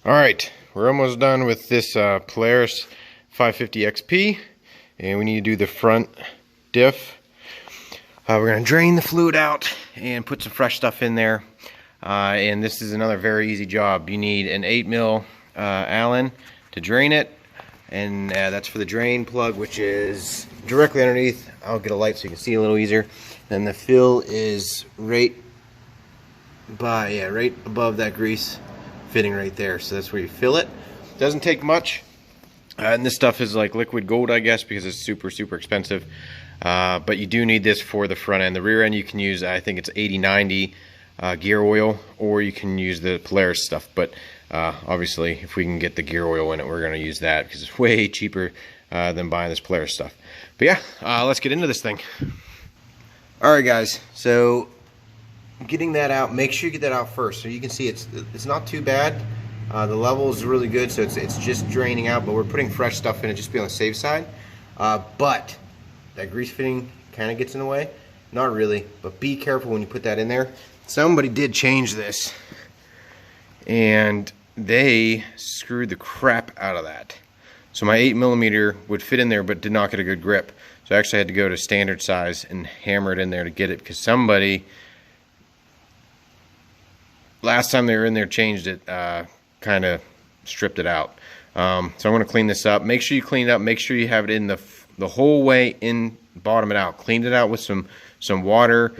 Alright, we're almost done with this Polaris 550 XP, and we need to do the front diff. We're going to drain the fluid out and put some fresh stuff in there, and this is another very easy job. You need an 8mm Allen to drain it, and that's for the drain plug, which is directly underneath. I'll get a light so you can see a little easier. Then the fill is right above that grease fitting right there, so that's where you fill it. Doesn't take much, and this stuff is like liquid gold, I guess, because it's super expensive, but you do need this for the front end. The rear end you can use, I think it's 80-90 gear oil, or you can use the Polaris stuff, but obviously if we can get the gear oil in it, we're going to use that because it's way cheaper than buying this Polaris stuff. But yeah, let's get into this thing. Alright guys, so getting that out, make sure you get that out first. So you can see it's not too bad. The level is really good, so it's just draining out, but we're putting fresh stuff in it just to be on the safe side. But that grease fitting kind of gets in the way. Not really, but be careful when you put that in there. Somebody did change this, and they screwed the crap out of that. So my 8mm would fit in there, but did not get a good grip. So I actually had to go to standard size and hammer it in there to get it, because somebody, last time they were in there, changed it, kind of stripped it out. So I'm going to clean this up. Make sure you clean it up. Make sure you have it in the whole way in, bottom it out. Clean it out with some water,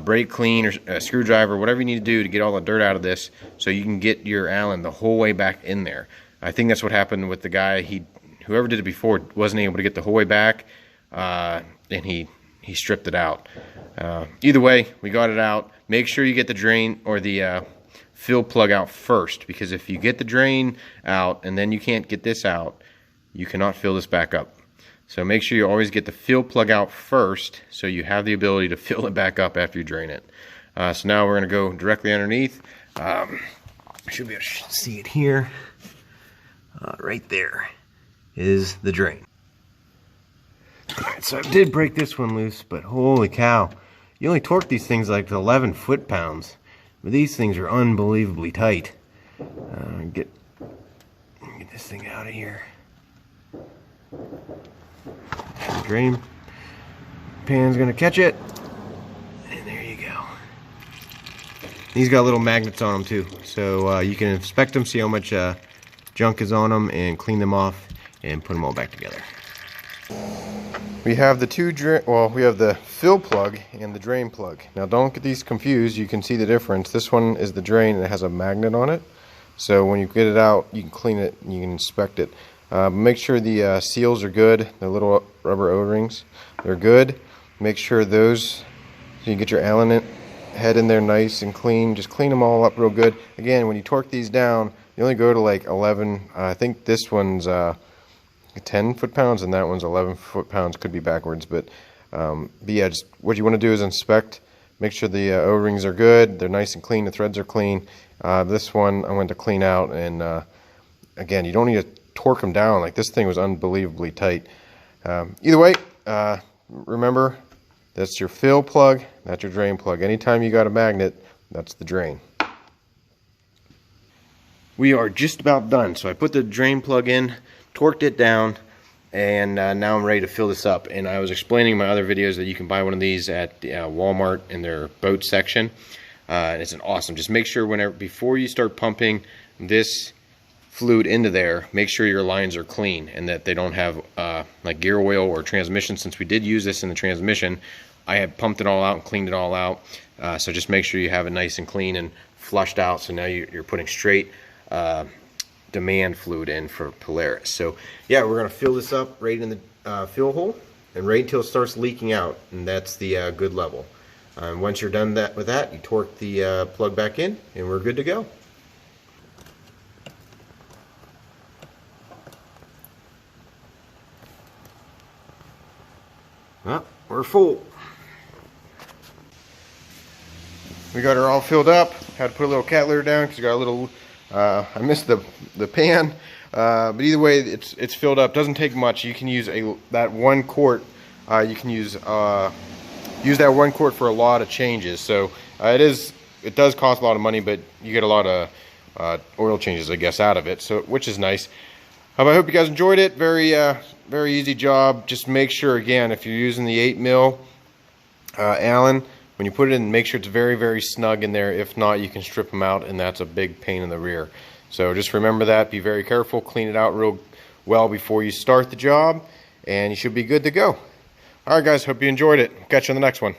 brake clean, or a screwdriver, whatever you need to do to get all the dirt out of this, so you can get your Allen the whole way back in there. I think that's what happened with the guy. Whoever did it before wasn't able to get the whole way back, and he stripped it out. Either way, we got it out. Make sure you get the drain or the fill plug out first, because if you get the drain out and then you can't get this out, you cannot fill this back up. So make sure you always get the fill plug out first, so you have the ability to fill it back up after you drain it. So now we're going to go directly underneath. I should be able to see it here. Right there is the drain. Alright, so I did break this one loose, but holy cow. You only torque these things like 11 foot-pounds. But these things are unbelievably tight. Get this thing out of here. The drain pan's gonna catch it. And there you go. These got little magnets on them too. So you can inspect them, see how much junk is on them, and clean them off and put them all back together. We have we have the fill plug and the drain plug. Now don't get these confused. You can see the difference. This one is the drain and it has a magnet on it. So when you get it out, you can clean it and you can inspect it. Make sure the seals are good. The little rubber O-rings, they're good. Make sure those, so you get your Allen head in there nice and clean. Just clean them all up real good. Again, when you torque these down, you only go to like 11. I think this one's 10 foot-pounds and that one's 11 foot-pounds. Could be backwards, but yeah, just what you want to do is inspect. Make sure the O-rings are good. They're nice and clean. The threads are clean. This one I went to clean out, and again, you don't need to torque them down. Like, this thing was unbelievably tight. Either way, remember, that's your fill plug, that's your drain plug. Anytime you got a magnet, that's the drain. We are just about done. So I put the drain plug in, torqued it down, and now I'm ready to fill this up. And I was explaining in my other videos that you can buy one of these at Walmart in their boat section. And it's an awesome. Just make sure before you start pumping this fluid into there, make sure your lines are clean and that they don't have like gear oil or transmission. Since we did use this in the transmission, I had pumped it all out and cleaned it all out. So just make sure you have it nice and clean and flushed out. So now you're putting straight demand fluid in for Polaris. So yeah, we're going to fill this up right in the fill hole and right until it starts leaking out, and that's the good level. Once you're done with that, you torque the plug back in and we're good to go. Well, we're full. We got her all filled up. Had to put a little cat litter down because you got a little. I missed the pan, but either way, it's filled up. Doesn't take much. You can use that 1 quart. You can use that 1 quart for a lot of changes. So it does cost a lot of money, but you get a lot of oil changes, I guess, out of it, so which is nice. I hope you guys enjoyed it. Very easy job. Just make sure, again, if you're using the 8mm Allen, when you put it in, make sure it's very snug in there. If not, you can strip them out, and that's a big pain in the rear. So just remember that. Be very careful. Clean it out real well before you start the job, and you should be good to go. All right, guys. Hope you enjoyed it. Catch you on the next one.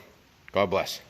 God bless.